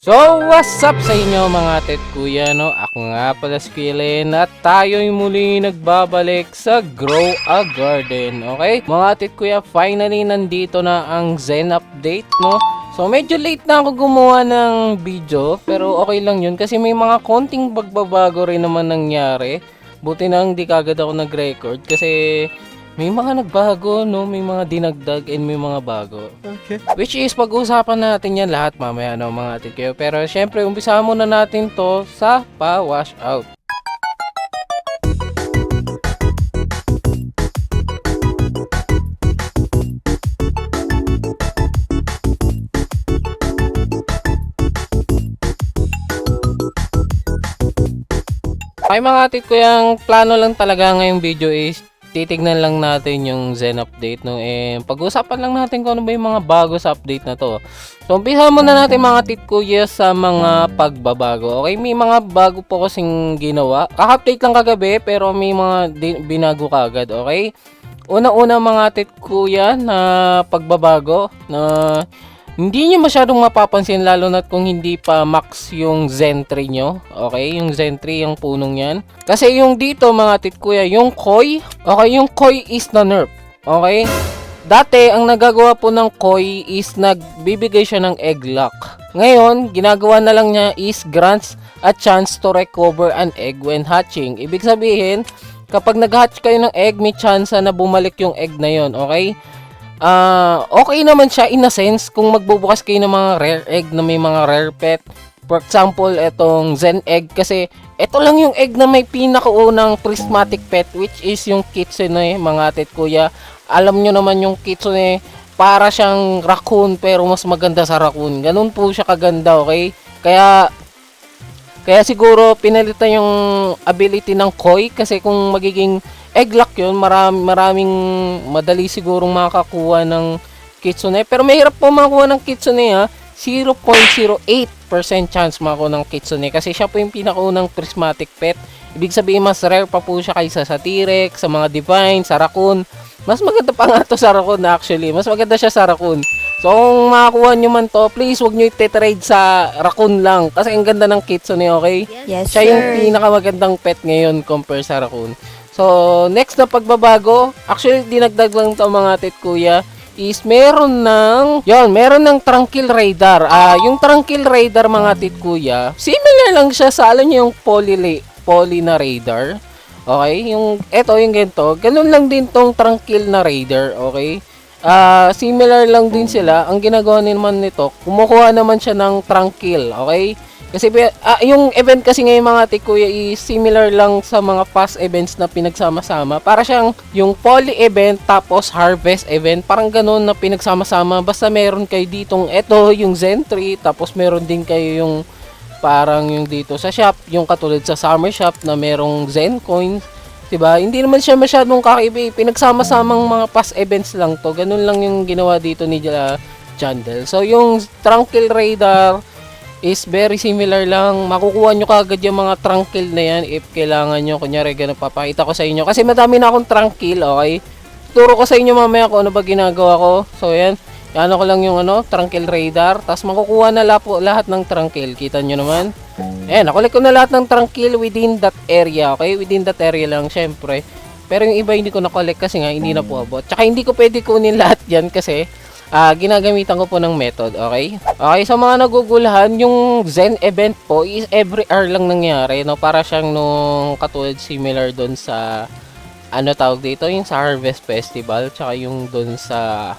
So, what's up sa inyo mga tet kuya, no? Ako nga pala si Kuya at tayo'y muli nagbabalik sa Grow a Garden, okay? Mga tet kuya, finally nandito na ang Zen update, no? So, medyo late na ako gumawa ng video, pero okay lang yun kasi may mga konting pagbabago rin naman nangyari. Buti na hindi kagad ako nag-record kasi may mga nagbago, no? May mga dinagdag and may mga bago. Okay. Which is, pag-uusapan natin yan lahat mamaya, no, mga atin kayo. Pero, syempre, umpisahan muna natin to sa pa-wash out. Ay mga atit ko, yung plano lang talaga ngayong video is titignan lang natin yung Zen update, no? Pag-usapan lang natin kung ano ba yung mga bago sa update na to. So, umpisa muna natin mga tit kuya sa mga pagbabago. Okay, may mga bago po kasing ginawa. Kaka-update lang kagabi pero may mga binago kagad, okay? Una-una mga tit kuya na pagbabago na hindi nyo masyadong mapapansin lalo na kung hindi pa max yung Zen 3 nyo. Okay, yung Zen 3 yung punong yan. Kasi yung dito mga tit kuya, yung koi, okay, yung koi is na nerf. Okay? Dati, ang nagagawa po ng koi is nagbibigay siya ng egg lock. Ngayon, ginagawa na lang niya is grants a chance to recover an egg when hatching. Ibig sabihin, kapag nag-hatch kayo ng egg, may chance na bumalik yung egg na yon. Okay? Okay naman siya in a sense kung magbubukas kayo ng mga rare egg na may mga rare pet. For example, etong Zen egg kasi ito lang yung egg na may pinakaunang prismatic pet which is yung kitsune, mga tet kuya. Alam nyo naman yung kitsune, para siyang raccoon pero mas maganda sa raccoon. Ganun po siya kaganda, okay? Kaya siguro pinalitan yung ability ng koi kasi kung magiging egg lock yun, maraming madali sigurong makakuha ng kitsune. Pero mahirap po makakuha ng kitsune, ha. 0.08% chance makakuha ng kitsune kasi siya po yung pinakaunang prismatic pet. Ibig sabihin mas rare pa po siya kaysa sa T-Rex, sa mga divine, sa raccoon. Mas maganda pa nga to sa raccoon actually. Mas maganda siya sa raccoon. So kung makakuha nyo man to, please wag nyo itetrade sa raccoon lang kasi ang ganda ng kitsune, okay? Yes, Siya yung pinakamagandang pet ngayon compare sa raccoon. So, next na pagbabago, actually dinagdag lang to mga tet kuya, is meron ng Tranquil Radar. Yung Tranquil Radar mga tet kuya, similar lang siya sa alam niyo yung poly na radar. Okay? Yung ganito, ganun lang din tong Tranquil na radar, okay? Similar lang din sila. Ang ginagawa naman nito, kumukuha naman siya ng Tranquil, okay? Kasi yung event kasi ngayon mga tit kuya is similar lang sa mga past events na pinagsama-sama. Para siyang yung poly event tapos harvest event. Parang ganun na pinagsama-sama. Basta meron kayo ditong yung Zen 3. Tapos meron din kayo yung parang yung dito sa shop. Yung katulad sa summer shop na merong Zen coins. Diba? Hindi naman siya masyadong kakaiba. Pinagsama-samang mga past events lang to. Ganun lang yung ginawa dito ni Jandel. So yung Tranquil Radar is very similar lang. Makukuha nyo kagad yung mga Tranquil na yan if kailangan nyo. Kunyari, ganun, papakita ko sa inyo. Kasi madami na akong Tranquil, okay? Turo ko sa inyo mamaya kung ano ba ginagawa ko. So, yan. Yan ko lang yung Tranquil Radar. Tapos, makukuha na lahat ng Tranquil. Kita nyo naman. Ayan, nakulik ko na lahat ng Tranquil within that area, okay? Within that area lang, syempre. Pero yung iba hindi ko nakulik kasi nga, hindi na po abot. Tsaka, hindi ko pwede kunin lahat yan kasi ginagamitan ko po ng method, okay? Okay, sa mga nagugulahan, yung Zen event po is every hour lang nangyari, no? Para siyang nung katulad similar doon sa tawag dito, yung sa Harvest Festival, tsaka yung doon sa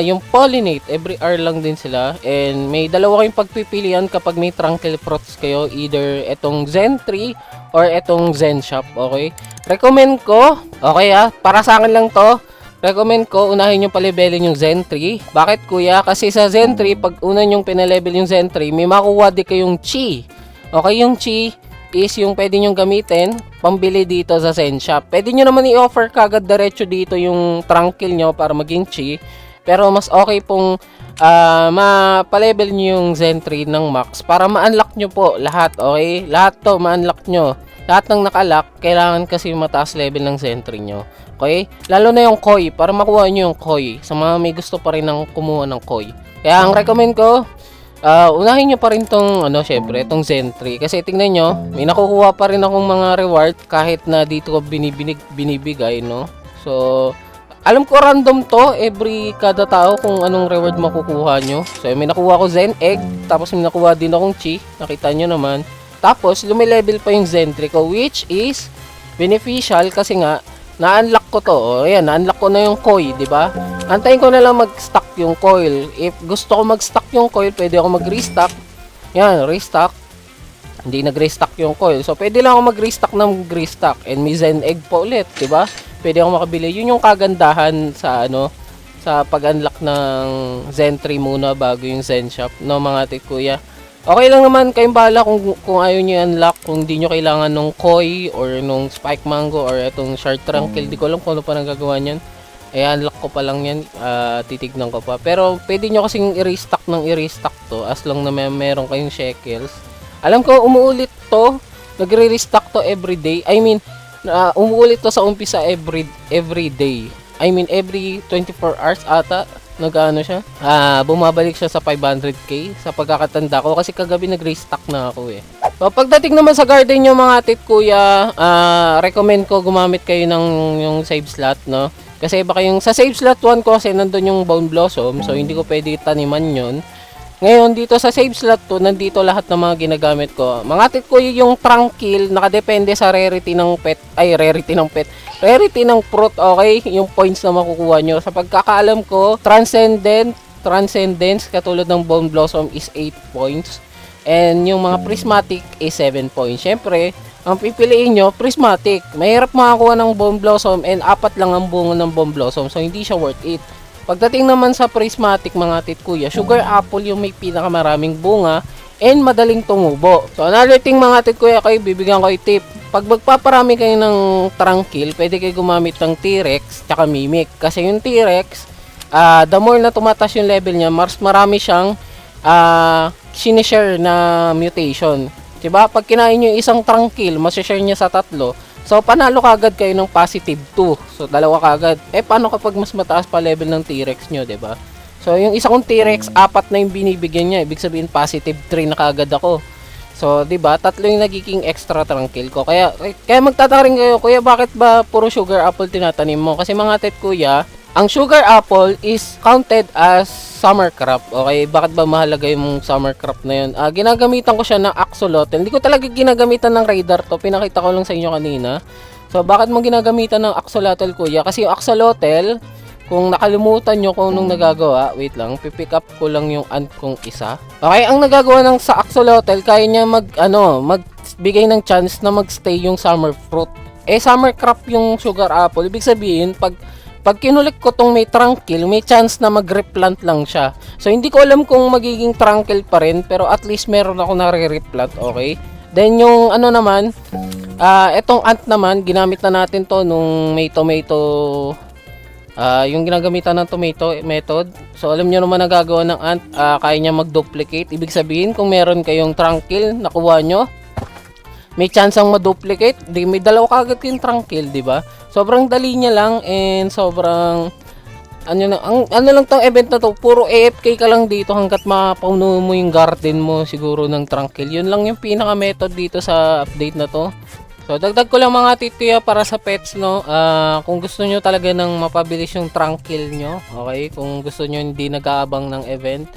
yung Pollinate, every hour lang din sila. And may dalawa kayong pagpipilian kapag may Tranquil Fruits kayo, either etong Zen 3 or etong Zen Shop, okay? Recommend ko, okay para sa akin lang to. Recommend ko, unahin nyo palibelin yung Zen 3. Bakit kuya? Kasi sa Zen 3, pag una nyong pinalevel yung Zen 3, may makuha di kayong Chi. Okay, yung Chi is yung pwede nyong gamitin pambili dito sa Zen Shop. Pwede nyo naman i-offer kagad diretso dito yung Tranquil nyo para maging Chi. Pero mas okay pong mapalevel nyo yung Zen 3 ng max para ma-unlock nyo po lahat. Okay? Lahat to ma-unlock nyo. Lahat ng nakalock, kailangan kasi mataas level ng Zen 3 nyo. Okay? Lalo na yung koi, para makuha nyo yung koi. Sa mga may gusto pa rin ng kumuha ng koi. Kaya ang recommend ko, Unahin nyo pa rin tong, syempre, tong Zentree. Kasi tingnan nyo, may nakukuha pa rin akong mga reward kahit na dito ko binibigay, no? So, alam ko random to, every kada tao kung anong reward makukuha nyo. So, may nakuha ko Zen Egg, tapos may nakuha din akong Chi, nakita nyo naman. Tapos, lumilevel pa yung Zentree ko, which is beneficial kasi nga, na-unlock ko to. Ayan, na-unlock ko na yung coil, di ba? Antayin ko na lang mag-stock yung coil. If gusto ko mag-stock yung coil, pwede ako mag-restock. Yan, restock. Hindi nag-restock yung coil. So, pwede lang ako mag-restock ng restock. And may Zen Egg pa ulit, di ba? Pwede ako makabili. Yun yung kagandahan sa sa pag-unlock ng Zentree muna bago yung Zen Shop, no mga kuya. Okay lang naman, kayong bahala kung ayaw nyo i-unlock, kung di nyo kailangan nung koi or nung spike mango or itong shark tranquil, di ko alam kung ano pa nagagawa nyan. I-unlock ko pa lang yan, titignan ko pa. Pero pwede nyo kasing i-restock ng i-restock to as long na meron kayong shekels. Alam ko umuulit to, nagre-restock to everyday. I mean, umuulit to sa umpisa every day. I mean, every 24 hours ata. Nag-ano siya? Bumabalik siya sa 500k sa pagkakatanda ko kasi kagabi nag-restock na ako eh. So, pagdating naman sa garden nyo mga tit kuya, recommend ko gumamit kayo ng yung save slot, no? Kasi baka yung sa save slot 1 ko kasi nandun yung bone blossom, so hindi ko pwede taniman yon. Ngayon dito sa save slot 2, nandito lahat ng mga ginagamit ko. Mga tit kuya, yung tranquil nakadepende sa rarity ng pet, rarity ng fruit, okay? Yung points na makukuha nyo. Sa pagkakaalam ko, Transcendence, katulad ng Bone Blossom is 8 points. And yung mga Prismatic is 7 points. Siyempre, ang pipiliin nyo, Prismatic. Mahirap makakuha ng Bone Blossom and 4 lang ang bunga ng Bone Blossom. So, hindi siya worth it. Pagdating naman sa Prismatic, mga tit kuya, Sugar Apple yung may pinakamaraming bunga and madaling tumubo. So, another thing mga tit kuya, kayo, bibigyan ko yung tip. Pag magpaparami kayo ng tranquil, pwede kayo gumamit ng T-Rex tsaka Mimic. Kasi yung T-Rex, the more na tumatas yung level niya, mas marami siyang sinishare na mutation. Diba? Pag kinain nyo isang tranquil, masishare niya sa 3. So, panalo kagad kayo ng positive 2. So, 2 kagad. Paano kapag mas mataas pa level ng T-Rex nyo, diba? So, yung isa kong T-Rex, 4 na yung binibigyan niya. Ibig sabihin, positive 3 na kagad ako. So, 'di ba? 3 yung nagiging extra tranquil ko. Kaya magtataka rin kayo, kuya, bakit ba puro sugar apple tinatanim mo? Kasi mga tet kuya, ang sugar apple is counted as summer crop. Okay, bakit ba mahalaga yung summer crop na 'yon? Ginagamitan ko siya ng axolotl. Hindi ko talaga ginagamitan ng radar to. Pinakita ko lang sa inyo kanina. So, bakit mo ginagamitan ng axolotl, kuya? Kasi yung axolotl, kung nakalimutan nyo kung anong nagagawa, wait lang, pipick up ko lang yung ant kong isa. Okay, ang nagagawa ng sa axolotl, kaya niya magbigay ng chance na magstay yung summer fruit. Summer crop yung sugar apple. Ibig sabihin, pag kinulik ko tong may tranquil, may chance na mag-replant lang siya. So, hindi ko alam kung magiging tranquil pa rin, pero at least meron ako nare-replant, okay? Then, yung naman, etong ant naman, ginamit na natin to nung may tomato. Yung ginagamitan ng tomato method. So, alam nyo naman nagagawa ng ant, kaya niya mag-duplicate. Ibig sabihin, kung meron kayong tranquil, nakuha nyo, may chance ang ma-duplicate. May 2 kagad yung tranquil, di ba? Sobrang dali niya lang and sobrang ano lang tong event na to, puro AFK ka lang dito hanggat mapuno mo yung garden mo siguro ng tranquil. Yun lang yung pinaka method dito sa update na to. So, dagdag ko lang mga tituya para sa pets, no? Kung gusto nyo talaga ng mapabilis yung tranquil nyo, okay? Kung gusto nyo hindi nag-aabang ng event,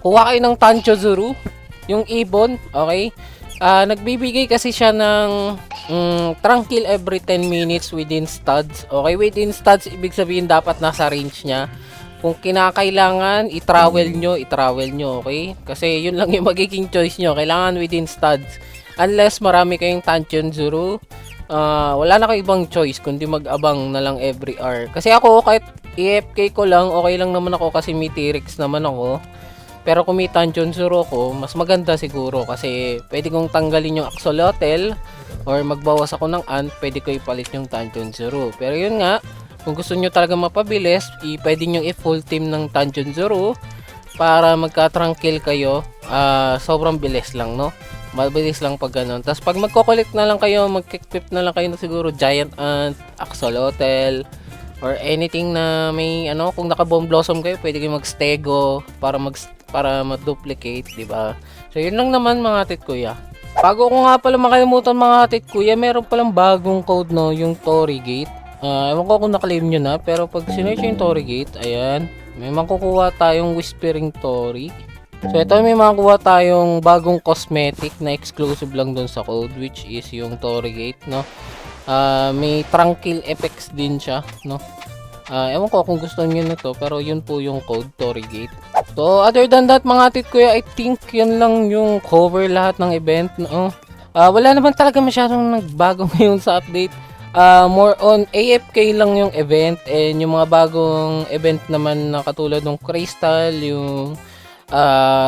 kuha kayo ng Tanjozuru, yung ibon, okay? Nagbibigay kasi siya ng tranquil every 10 minutes within studs. Okay, within studs, ibig sabihin dapat nasa range niya. Kung kinakailangan, i-travel nyo, okay? Kasi yun lang yung magiging choice nyo. Kailangan within studs. Unless marami kayong Tanjozuru, wala na kayong ibang choice kundi mag-abang na lang every hour. Kasi ako, kahit AFK ko lang, okay lang naman ako kasi may T-Rex naman ako. Pero kung may Tanjozuru ko, mas maganda siguro kasi pwede kong tanggalin yung axolotl or magbawas ako ng ant, pwede ko ipalit yung Tanjozuru. Pero yun nga, kung gusto nyo talaga mapabilis, pwede nyo i-full team ng Tanjozuru para magka-tranquil kayo. Sobrang bilis lang, no? Mabilis lang pag ganun. Tapos pag magko-collect na lang kayo, mag-equip na lang kayo na siguro giant ant, axolotl, or anything na may kung naka-bomb blossom kayo, pwede kayo mag-stego para para ma-duplicate, di ba? So, yun lang naman mga tit kuya. Bago ko nga pala makalimutan mga tit kuya, meron palang bagong code, no, yung Torigate. Ewan ko kung na-claim nyo na, pero pag sinearch yung Torigate, ayan, may makukuha tayong Whispering Tori. So, ito may makukuha tayong bagong cosmetic na exclusive lang dun sa code, which is yung Torigate, no? May tranquil effects din siya, no? Ewan ko kung gusto niyo na to, pero yun po yung code, Torigate. So, other than that, mga tit kuya, I think yun lang yung cover lahat ng event, no? Wala naman talaga masyadong nagbago ngayon sa update. More on AFK lang yung event, and yung mga bagong event naman na katulad ng Crystal, yung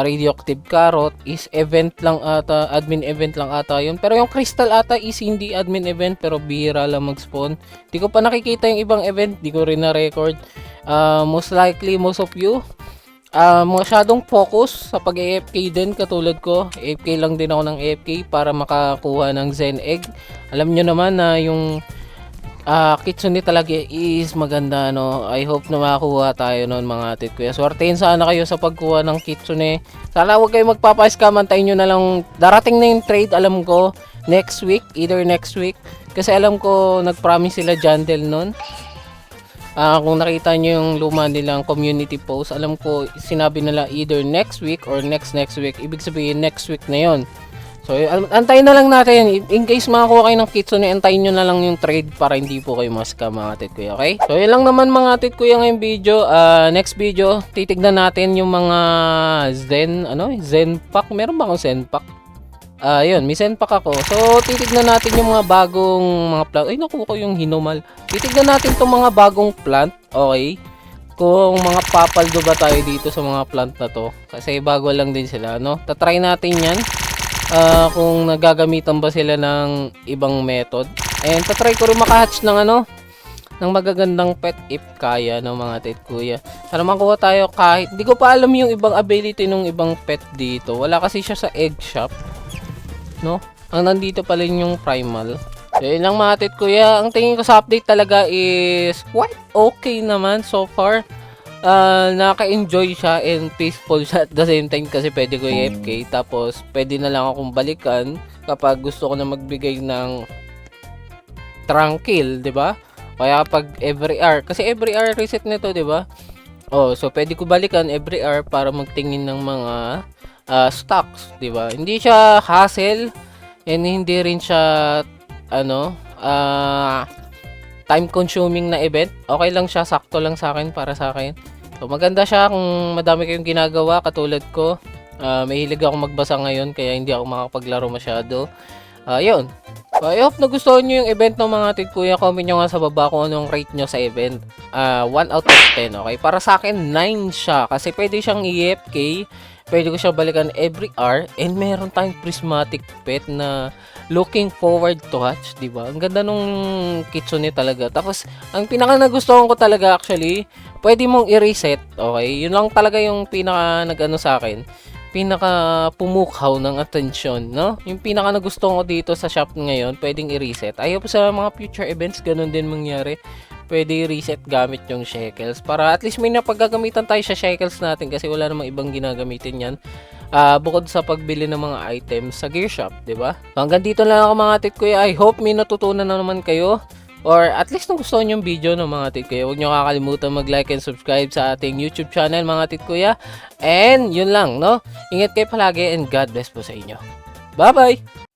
Radioactive Carrot is event lang ata, admin event lang ata yun. Pero yung Crystal ata is hindi admin event, pero bihira lang mag-spawn. Di ko pa nakikita yung ibang event, di ko rin na-record. Most likely, most of you masyadong focus sa pag-AFK din katulad ko. AFK lang din ako ng AFK para makakuha ng Zen Egg. Alam nyo naman na yung Kitsune talaga is maganda, no? I hope na makakuha tayo noon mga tit kuya. Swertein sana kayo sa pagkuha ng Kitsune. Sana huwag kayo magpapa-scam, antayin nyo na lang. Darating na yung trade, alam ko, next week, either next week. Kasi alam ko, nag-promise sila Jandel noon. Kung nakita nyo yung luma nilang community post, alam ko, sinabi nila either next week or next week. Ibig sabihin, next week na yon. So, antayin na lang natin. In case makakuha kayo ng Kitsune, antayin nyo na lang yung trade para hindi po kayo ma-scam mga tit kuya, okay? So, yun lang naman mga tit kuya ngayong video. Next video, titignan natin yung mga Zen pack. Meron ba akong Zen pack? Yun, may Zen pack ako. So, titignan natin yung mga bagong mga plant. Ay, nakuha ko yung Hinomal. Titignan natin itong mga bagong plant, okay? Kung mga papaldo ba tayo dito sa mga plant na to. Kasi bago lang din sila, no? Tatry natin yan. Kung nagagamitan ba sila ng ibang method. And tatry ko rin makahatch ng ng magagandang pet if kaya ng mga tit kuya. Sana makuha tayo kahit, di ko pa alam yung ibang ability ng ibang pet dito. Wala kasi siya sa egg shop, no? Ang nandito pa rin yung primal. So, yun lang mga tit kuya. Ang tingin ko sa update talaga is quite okay naman so far. Naka-enjoy siya and peaceful siya at the same time kasi pwede ko i-FK, tapos pwede na lang akong balikan kapag gusto ko na magbigay ng tranquil, 'di ba? Kaya pag every hour, kasi every hour reset nito, 'di ba? So pwede ko balikan every hour para magtingin ng mga stocks, 'di ba? Hindi siya hassle and hindi rin siya time consuming na event. Okay lang siya, sakto lang sa akin, para sa akin. So maganda siya kung madami kayong ginagawa katulad ko. Mahilig ako magbasa ngayon kaya hindi ako makapaglaro masyado. Yun. So, I hope nagustuhan nyo yung event ng mga tit kuya. Comment nyo nga sa baba kung anong rate nyo sa event. 1 out of 10, okay? Para sa akin, 9 siya. Kasi pwede siyang i-FK. Pwede ko siya balikan every hour. And meron tayong prismatic pet na looking forward to hatch, diba? Ang ganda nung Kitsune talaga. Tapos, ang pinaka nagustuhan ko talaga actually, pwede mong i-reset, okay? Yun lang talaga yung pinaka nag-ano sa akin. Pinaka pumukhaw ng atensyon, no? Yung pinaka nagustuhan ko dito sa shop ngayon, pwedeng i-reset. I hope sa mga future events, ganun din mangyari. Pwede i-reset gamit yung shekels. Para at least may napaggagamitan tayo sa shekels natin kasi wala namang ibang ginagamitin yan. Bukod sa pagbili ng mga items sa gear shop, di ba? So, hanggang dito lang ako mga tit kuya. I hope may natutunan na naman kayo. Or at least nagustuhan yung video ng mga tit kuya. Huwag nyo kakalimutan mag-like and subscribe sa ating YouTube channel mga tit kuya. And yun lang, no? Ingat kayo palagi and God bless po sa inyo. Bye-bye!